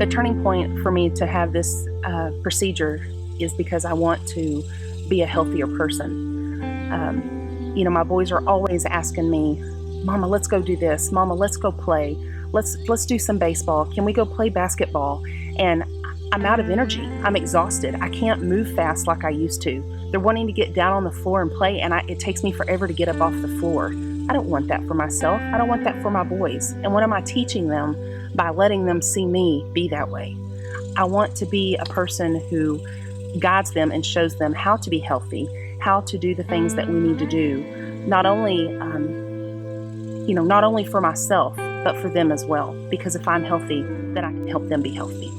The turning point for me to have this procedure is because I want to be a healthier person. My boys are always asking me, "Mama, let's go do this. Mama, let's go play. Let's do some baseball. Can we go play basketball?" And I'm out of energy. I'm exhausted. I can't move fast like I used to. They're wanting to get down on the floor and play, and it takes me forever to get up off the floor. I don't want that for myself. I don't want that for my boys. And what am I teaching them by letting them see me be that way? I want to be a person who guides them and shows them how to be healthy, how to do the things that we need to do, not only for myself, but for them as well. Because if I'm healthy, then I can help them be healthy.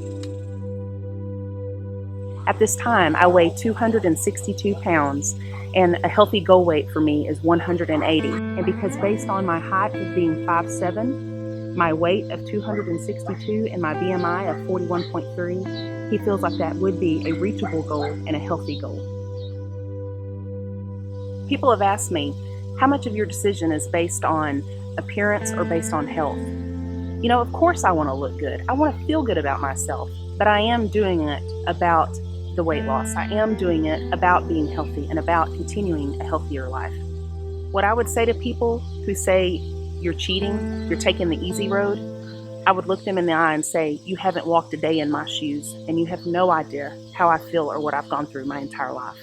At this time, I weigh 262 pounds, and a healthy goal weight for me is 180. And because based on my height of being 5'7", my weight of 262, and my BMI of 41.3, he feels like that would be a reachable goal and a healthy goal. People have asked me, how much of your decision is based on appearance or based on health? Of course I want to look good. I want to feel good about myself, but I am doing it about the weight loss. I am doing it about being healthy and about continuing a healthier life. What I would say to people who say you're cheating, you're taking the easy road, I would look them in the eye and say, you haven't walked a day in my shoes, and you have no idea how I feel or what I've gone through my entire life.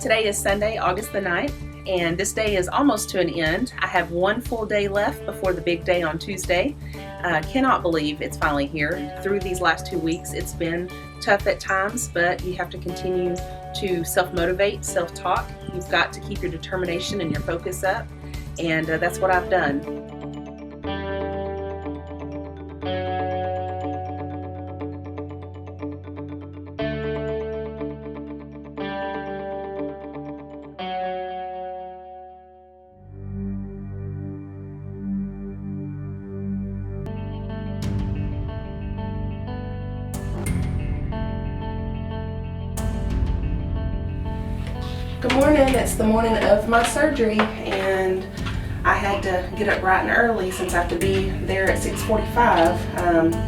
Today is Sunday, August the 9th, and this day is almost to an end. I have one full day left before the big day on Tuesday. Cannot believe it's finally here. Through these last 2 weeks, it's been tough at times, but you have to continue to self-motivate, self-talk. You've got to keep your determination and your focus up, and that's what I've done. Good morning. It's the morning of my surgery, and I had to get up bright and early since I have to be there at 6:45.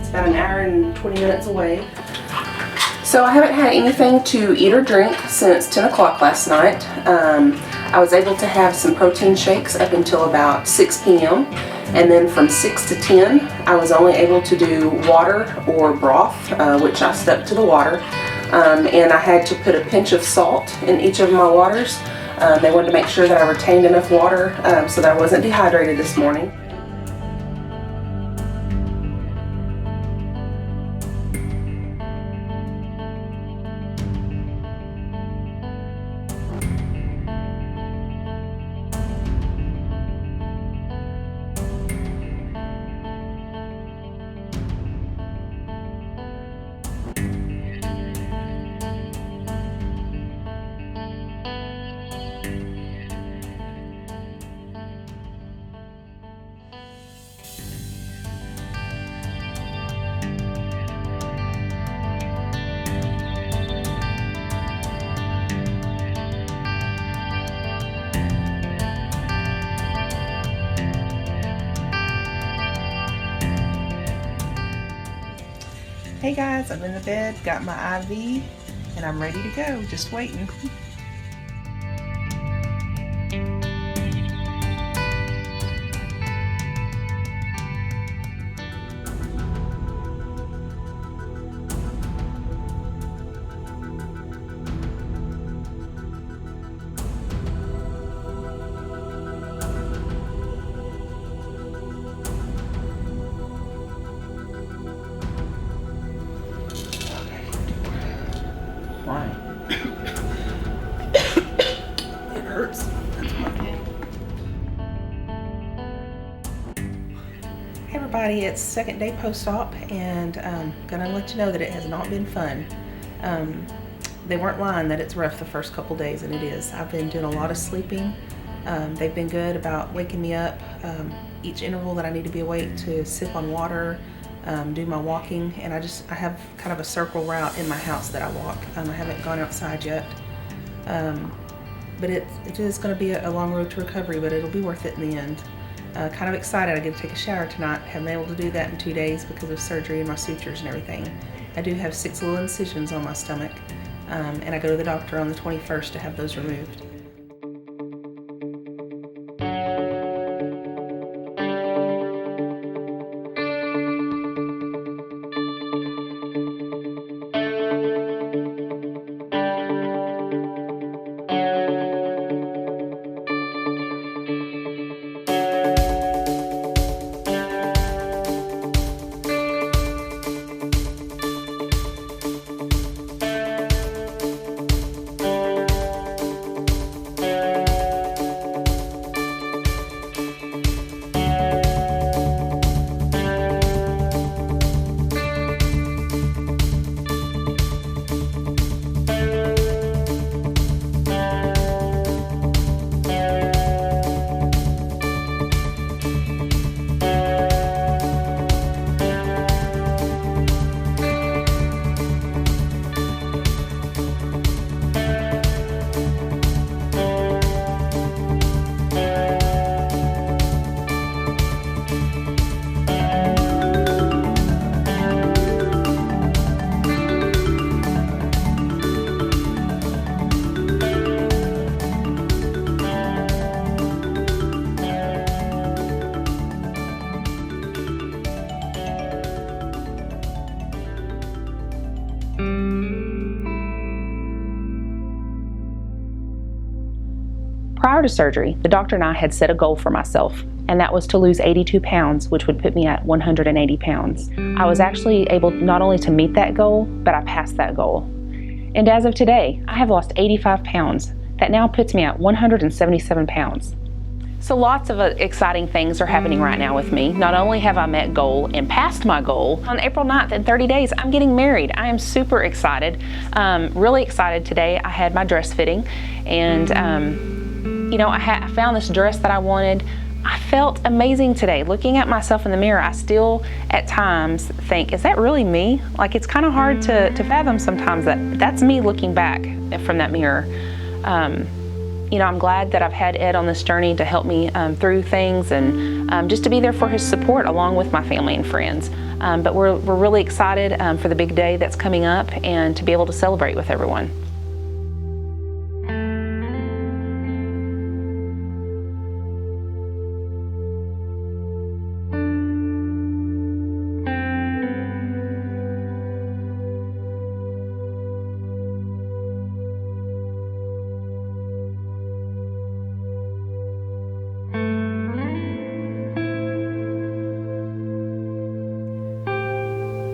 It's about an hour and 20 minutes away. So I haven't had anything to eat or drink since 10 o'clock last night. I was able to have some protein shakes up until about 6 p.m. And then from 6 to 10, I was only able to do water or broth, which I stuck to the water. And I had to put a pinch of salt in each of my waters. They wanted to make sure that I retained enough water so that I wasn't dehydrated this morning. Hey guys, I'm in the bed, got my IV, and I'm ready to go, just waiting. Why? everybody, it's second day post-op, and gonna let you know that it has not been fun. They weren't lying that it's rough the first couple days, and it is. I've been doing a lot of sleeping. They've been good about waking me up each interval that I need to be awake to sip on water, do my walking, and I have kind of a circle route in my house that I walk. I haven't gone outside yet. But it is going to be a long road to recovery, but it'll be worth it in the end. Kind of excited. I get to take a shower tonight. Haven't been able to do that in 2 days because of surgery and my sutures and everything. I do have 6 little incisions on my stomach, and I go to the doctor on the 21st to have those removed. Prior to surgery, the doctor and I had set a goal for myself, and that was to lose 82 pounds, which would put me at 180 pounds. I was actually able not only to meet that goal, but I passed that goal. And as of today, I have lost 85 pounds. That now puts me at 177 pounds. So lots of exciting things are happening right now with me. Not only have I met goal and passed my goal, on April 9th in 30 days, I'm getting married. I am super excited, really excited today. I had my dress fitting, and you know, I found this dress that I wanted. I felt amazing today. Looking at myself in the mirror, I still at times think, is that really me? Like, it's kind of hard to fathom sometimes that that's me looking back from that mirror. You know, I'm glad that I've had Ed on this journey to help me through things, and just to be there for his support along with my family and friends. But we're really excited for the big day that's coming up and to be able to celebrate with everyone.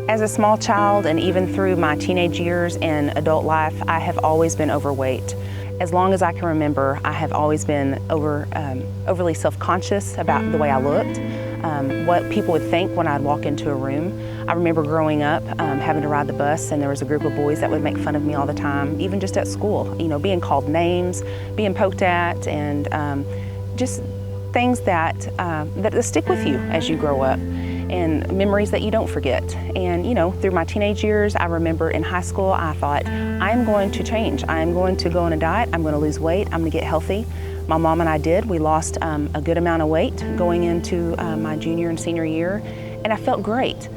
As a small child, and even through my teenage years and adult life, I have always been overweight. As long as I can remember, I have always been overly self-conscious about the way I looked, what people would think when I'd walk into a room. I remember growing up, having to ride the bus, and there was a group of boys that would make fun of me all the time, even just at school. You know, being called names, being poked at, and just things that stick with you as you grow up, and memories that you don't forget. And you know, through my teenage years, I remember in high school, I thought, I am going to change. I am going to go on a diet. I'm going to lose weight. I'm going to get healthy. My mom and I did. We lost a good amount of weight going into my junior and senior year, and I felt great.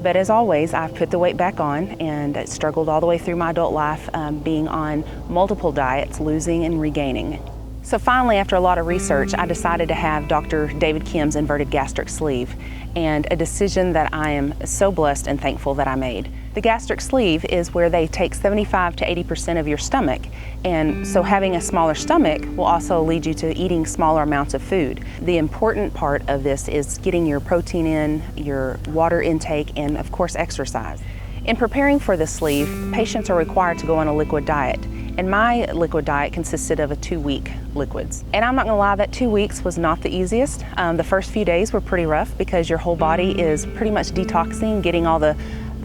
But as always, I've put the weight back on and struggled all the way through my adult life, being on multiple diets, losing and regaining. So finally, after a lot of research, I decided to have Dr. David Kim's Inverted Gastric Sleeve, and a decision that I am so blessed and thankful that I made. The gastric sleeve is where they take 75 to 80% of your stomach, and so having a smaller stomach will also lead you to eating smaller amounts of food. The important part of this is getting your protein in, your water intake, and of course exercise. In preparing for the sleeve, patients are required to go on a liquid diet, And my liquid diet consisted of a 2-week liquids. And I'm not gonna lie, that 2 weeks was not the easiest. The first few days were pretty rough because your whole body is pretty much detoxing, getting all the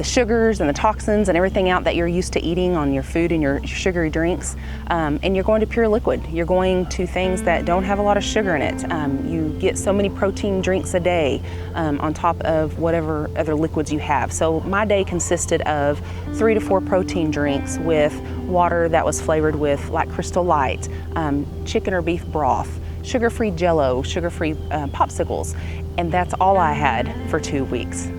sugars and the toxins and everything out that you're used to eating on your food and your sugary drinks. And you're going to pure liquid. You're going to things that don't have a lot of sugar in it. You get so many protein drinks a day on top of whatever other liquids you have. So my day consisted of 3 to 4 protein drinks with water that was flavored with like Crystal Light, chicken or beef broth, sugar-free Jell-O, sugar-free popsicles, and that's all I had for 2 weeks.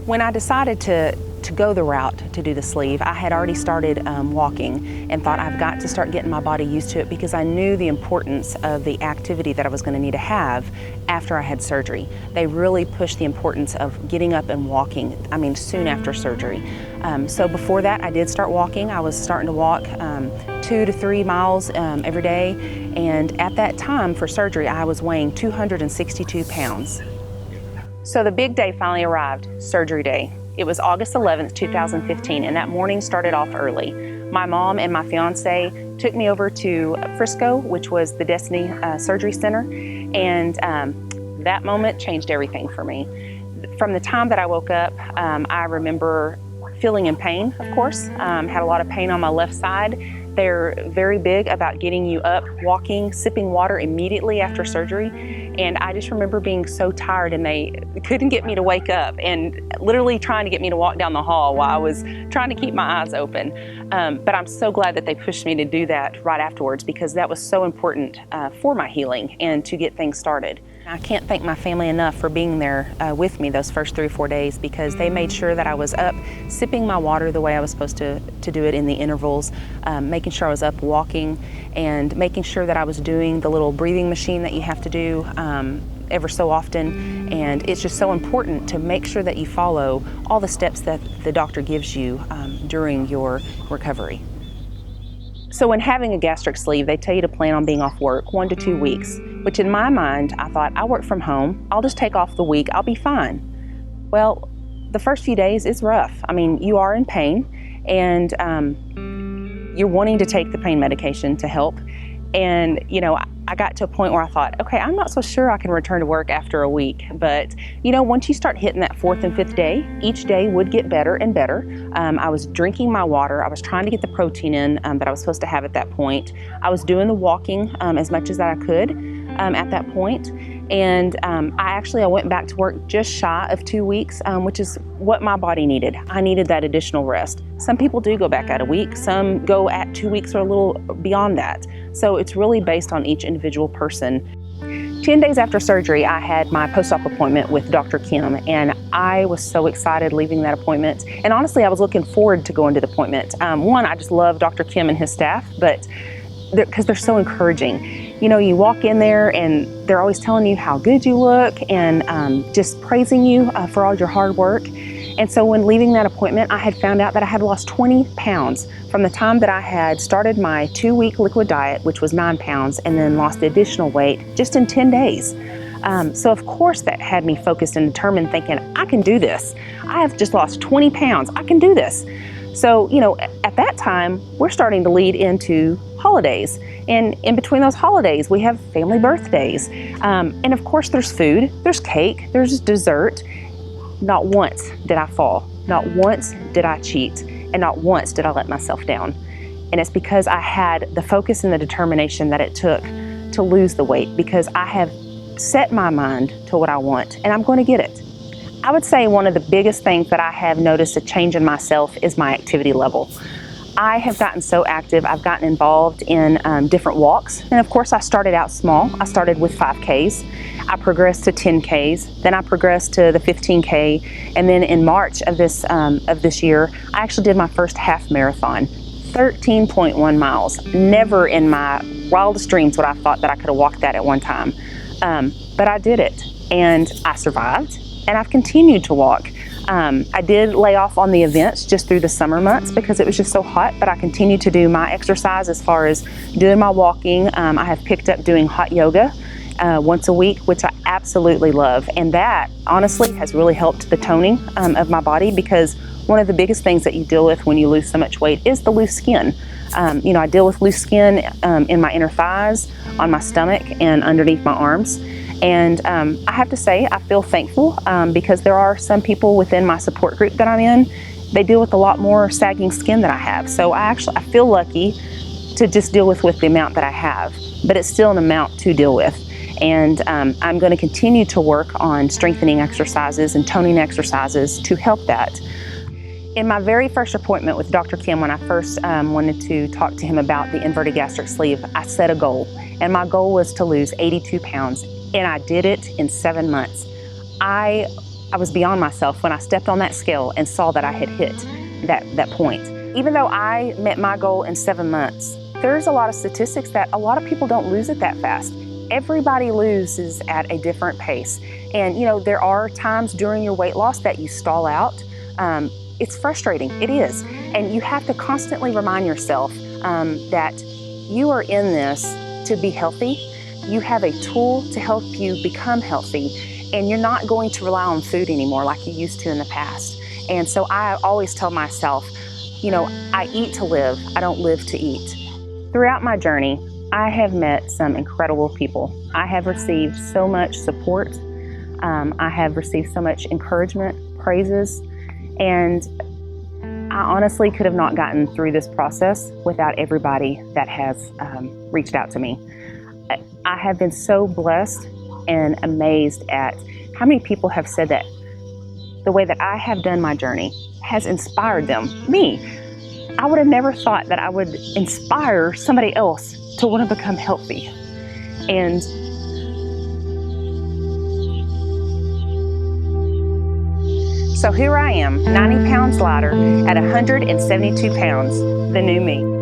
When I decided to go the route to do the sleeve, I had already started walking and thought I've got to start getting my body used to it because I knew the importance of the activity that I was going to need to have after I had surgery. They really pushed the importance of getting up and walking, soon after surgery. So before that, I did start walking. I was starting to walk 2 to 3 miles every day, and at that time for surgery, I was weighing 262 pounds. So the big day finally arrived, surgery day. It was August 11th, 2015, and that morning started off early. My mom and my fiance took me over to Frisco, which was the Destiny Surgery Center, and that moment changed everything for me. From the time that I woke up, I remember feeling in pain, of course. Had a lot of pain on my left side. They're very big about getting you up, walking, sipping water immediately after surgery. And I just remember being so tired and they couldn't get me to wake up and literally trying to get me to walk down the hall while I was trying to keep my eyes open. But I'm so glad that they pushed me to do that right afterwards because that was so important for my healing and to get things started. I can't thank my family enough for being there with me those first 3 or 4 days because they made sure that I was up sipping my water the way I was supposed to do it in the intervals, making sure I was up walking and making sure that I was doing the little breathing machine that you have to do ever so often. And it's just so important to make sure that you follow all the steps that the doctor gives you during your recovery. So when having a gastric sleeve, they tell you to plan on being off work 1 to 2 weeks, which in my mind, I thought, I work from home, I'll just take off the week, I'll be fine. Well, the first few days, it's rough. You are in pain and you're wanting to take the pain medication to help. And, I got to a point where I thought, okay, I'm not so sure I can return to work after a week. But, once you start hitting that 4th and 5th day, each day would get better and better. I was drinking my water. I was trying to get the protein in that I was supposed to have at that point. I was doing the walking as much as that I could at that point. And I went back to work just shy of 2 weeks, which is what my body needed. I needed that additional rest. Some people do go back at a week. Some go at 2 weeks or a little beyond that. So it's really based on each individual person. 10 days after surgery, I had my post-op appointment with Dr. Kim, and I was so excited leaving that appointment. And honestly, I was looking forward to going to the appointment. One, I just love Dr. Kim and his staff, but because they're so encouraging. You walk in there and they're always telling you how good you look and just praising you for all your hard work. And so when leaving that appointment, I had found out that I had lost 20 pounds from the time that I had started my 2-week liquid diet, which was 9 pounds, and then lost the additional weight just in 10 days. So of course that had me focused and determined, thinking, I can do this. I have just lost 20 pounds. I can do this. So, at that time, we're starting to lead into holidays. And in between those holidays, we have family birthdays. And of course, there's food, there's cake, there's dessert. Not once did I fall. Not once did I cheat. And not once did I let myself down. And it's because I had the focus and the determination that it took to lose the weight, because I have set my mind to what I want and I'm going to get it. I would say one of the biggest things that I have noticed a change in myself is my activity level. I have gotten so active. I've gotten involved in different walks. And of course, I started out small. I started with 5Ks. I progressed to 10Ks. Then I progressed to the 15K. And then in March of this year, I actually did my first half marathon, 13.1 miles. Never in my wildest dreams would I thought that I could have walked that at one time. But I did it and I survived and I've continued to walk. I did lay off on the events just through the summer months because it was just so hot, but I continued to do my exercise as far as doing my walking. I have picked up doing hot yoga once a week, which I absolutely love. And that honestly has really helped the toning of my body, because one of the biggest things that you deal with when you lose so much weight is the loose skin. I deal with loose skin in my inner thighs, on my stomach, and underneath my arms. And I have to say, I feel thankful because there are some people within my support group that I'm in, they deal with a lot more sagging skin than I have. So I feel lucky to just deal with the amount that I have, but it's still an amount to deal with. And I'm going to continue to work on strengthening exercises and toning exercises to help that. In my very first appointment with Dr. Kim, when I first wanted to talk to him about the inverted gastric sleeve, I set a goal, and my goal was to lose 82 pounds, and I did it in 7 months. I was beyond myself when I stepped on that scale and saw that I had hit that point. Even though I met my goal in 7 months, there's a lot of statistics that a lot of people don't lose it that fast. Everybody loses at a different pace. And there are times during your weight loss that you stall out. It's frustrating, it is. And you have to constantly remind yourself that you are in this to be healthy. You have a tool to help you become healthy, and you're not going to rely on food anymore like you used to in the past. And so I always tell myself, I eat to live, I don't live to eat. Throughout my journey, I have met some incredible people. I have received so much support. I have received so much encouragement, praises, and I honestly could have not gotten through this process without everybody that has reached out to me. I have been so blessed and amazed at how many people have said that the way that I have done my journey has inspired them, me. I would have never thought that I would inspire somebody else to want to become healthy. And so here I am, 90 pounds lighter at 172 pounds, the new me.